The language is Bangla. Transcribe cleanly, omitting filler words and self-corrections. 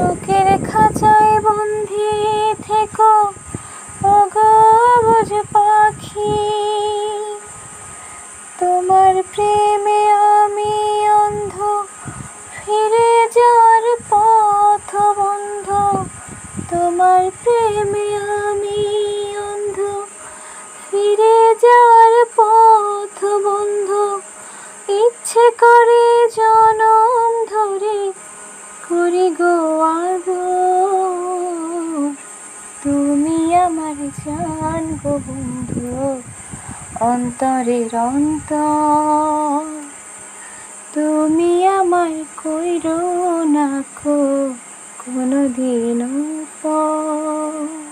বুকের খাঁচায় বন্দি থেকো ওগো বুঝ পাখি, তোমার প্রেমে আমি অন্ধ, ফিরে যাওয়ার পথ বন্ধ। তোমার প্রেমে আমি অন্ধ, ফিরে যাওয়ার পথ বন্ধ। ইচ্ছে করে জনম ধরে করি গো আদর, তুমি আমার জান গো বন্ধু, অন্তরের অন্তর। তুমি আমায় কইরো না কো কোনোদিনও পর।